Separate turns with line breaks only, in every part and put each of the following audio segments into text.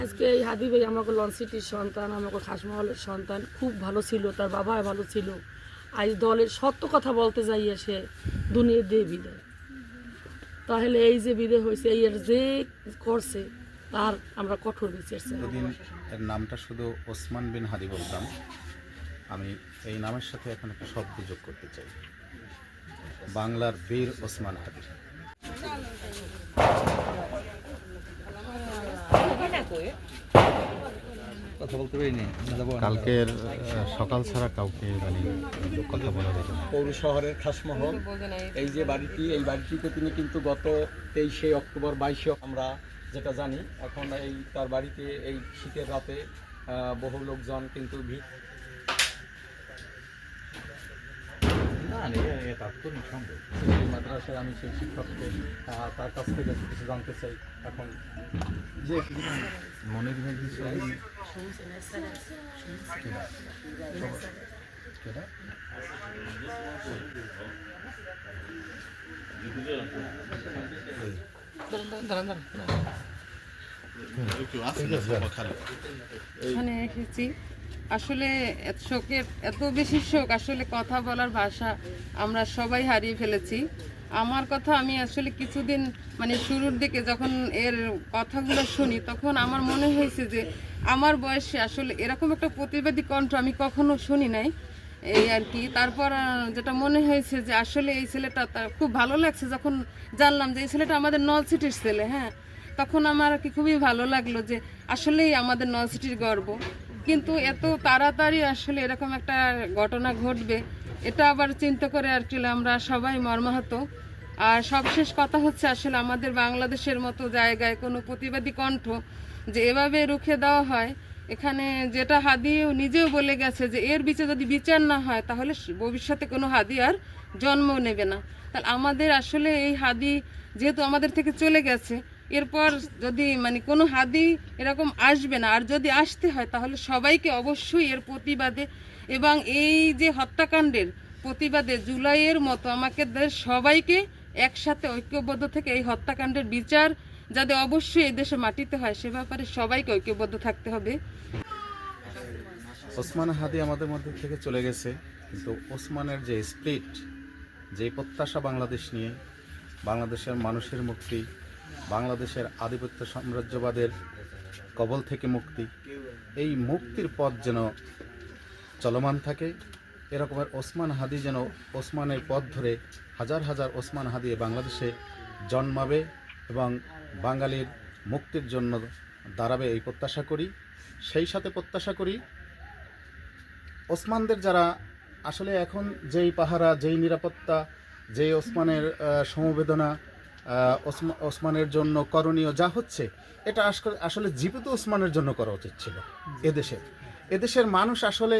আজকে এই হাদি ভাই আমাকে লঞ্চ সিটির সন্তান, আমাকে খাসমহলের সন্তান, খুব ভালো ছিল, তার বাবা ভালো ছিল। আজ দলের সত্য কথা বলতে যাইয়ে সে দুনিয়া দিয়ে বিদায়। তাহলে এই যে বিদায় হয়েছে, এর যে করছে তার আমরা কঠোর বিচার চাই।
এদিন এর নামটা শুধু ওসমান বিন হাদি বলতাম, আমি এই নামের সাথে এখন একটা শব্দ যোগ করতে চাই, বাংলার বীর ওসমান হাদি। কালকের সকাল ছাড়া কাউকে কথা বলা যায় না।
পৌর শহরের খাসমহল এই যে বাড়িটি, এই বাড়িটিতে তিনি কিন্তু গত 23শে অক্টোবর 22শে আমরা যেটা জানি, এখন এই তার বাড়িতে এই শীতের রাতে বহু লোকজন কিন্তু মাদ্রাসায় আমি সেই শিক্ষককে তার কাছ থেকে কিছু জানতে চাই। এখন যে মনের
এখানে এসেছি আসলে শোকের এত বেশি শোক, আসলে কথা বলার ভাষা আমরা সবাই হারিয়ে ফেলেছি। আমার কথা আমি আসলে কিছুদিন মানে শুরুর দিকে যখন এর কথাগুলো শুনি তখন আমার মনে হয়েছে যে আমার বয়সে আসলে এরকম একটা প্রতিবাদী কণ্ঠ আমি কখনো শুনি নাই, এই আর কি। তারপর যেটা মনে হয়েছে যে আসলে এই ছেলেটা তার খুব ভালো লাগছে যখন জানলাম যে এই ছেলেটা আমাদের নলসিটির ছেলে, হ্যাঁ, তখন আমার আর কি খুবই ভালো লাগলো যে আসলেই আমাদের নলসিটির গর্ব। কিন্তু এত তাড়াতাড়ি আসলে এরকম একটা ঘটনা ঘটবে এটা আবার চিন্তা করে আর কি আমরা সবাই মর্মাহত। আর সবশেষ কথা হচ্ছে আসলে আমাদের বাংলাদেশের মতো জায়গায় কোনো প্রতিবাদী কণ্ঠ যে এভাবে রুখে দেওয়া হয়, এখানে যেটা হাদিও নিজেও বলে গেছে যে এর যদি বিচার না হয় তাহলে ভবিষ্যতে কোনো হাদি আর জন্ম নেবে না। তাহলে আমাদের আসলে এই হাদি যেহেতু আমাদের থেকে চলে গেছে, এরপর যদি মানে কোনো হাদি এরকম আসবে না, আর যদি আসতে হয় তাহলে সবাইকে অবশ্যই এর প্রতিবাদে এবং এই যে হত্যাকাণ্ডের প্রতিবাদে জুলাইয়ের মতো আমাকে সবাইকে একসাথে ঐক্যবদ্ধ থেকে এই হত্যাকাণ্ডের বিচার যাতে অবশ্যই এই দেশে মাটিতে হয় সে ব্যাপারে সবাইকে ঐক্যবদ্ধ থাকতে হবে।
ওসমান হাদি আমাদের মধ্যে থেকে চলে গেছে, কিন্তু ওসমানের যে স্পিরিট, যে প্রত্যাশা বাংলাদেশ নিয়ে, বাংলাদেশের মানুষের মুক্তি, বাংলাদেশের আধিপত্য সাম্রাজ্যবাদের কবল থেকে মুক্তি, এই মুক্তির পথ যেন চলমান থাকে। এরকমের ওসমান হাদি যেন ওসমানের পথ ধরে হাজার হাজার ওসমান হাদি বাংলাদেশে জন্মাবে এবং বাঙালির মুক্তির জন্য দাঁড়াবে, এই প্রত্যাশা করি। সেই সাথে প্রত্যাশা করি ওসমানদের যারা আসলে এখন যেই পাহারা, যেই নিরাপত্তা, যেই ওসমানের সমবেদনা, ওসমানের জন্য করণীয় যা হচ্ছে, এটা আসলে জীবিত ওসমানের জন্য করা উচিত ছিল। এদেশের মানুষ আসলে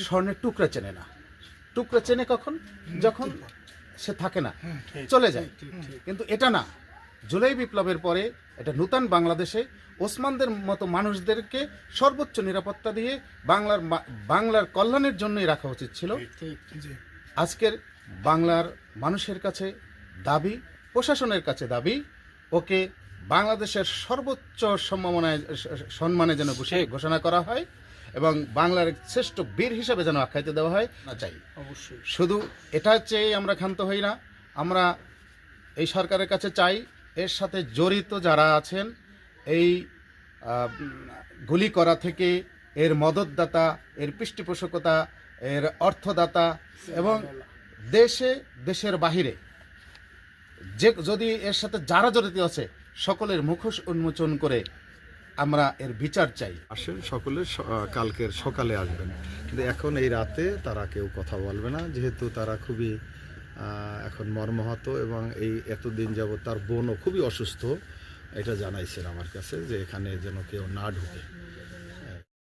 স্বর্ণের টুকরা চেনে না। টুকরা চেনে কখন? যখন সে থাকে না, চলে যায়। কিন্তু এটা না, জুলাই বিপ্লবের পরে এটা নূতন বাংলাদেশে ওসমানদের মতো মানুষদেরকে সর্বোচ্চ নিরাপত্তা দিয়ে বাংলার কল্যাণের জন্যই রাখা উচিত ছিল। আজকের বাংলার মানুষের কাছে দাবি, প্রশাসনের কাছে দাবি, ওকে বাংলাদেশের সর্বোচ্চ সম্মানে যেন ঘোষণা করা হয় এবং বাংলার শ্রেষ্ঠ বীর হিসাবে যেন আখ্যায়িত দেওয়া হয় না চাই। অবশ্যই শুধু এটা চেয়ে আমরা ক্ষান্ত হই না, আমরা এই সরকারের কাছে চাই এর সাথে জড়িত যারা আছেন, এই গুলি করা থেকে এর মদতদাতা, এর পৃষ্ঠপোষকতা, এর অর্থদাতা এবং দেশের বাহিরে যদি এর সাথে যারা জড়িত আছে সকলের মুখোশ উন্মোচন করে আমরা এর বিচার চাই।
আসেন সকলে কালকের সকালে আসবেন, কিন্তু এখন এই রাতে তারা কেউ কথা বলবে না, যেহেতু তারা খুবই এখন মর্মাহত এবং এই এতদিন যাবত তার বোনও খুবই অসুস্থ। এটা জানাইছেন আমার কাছে যে এখানে যেন কেউ না ঢুকে।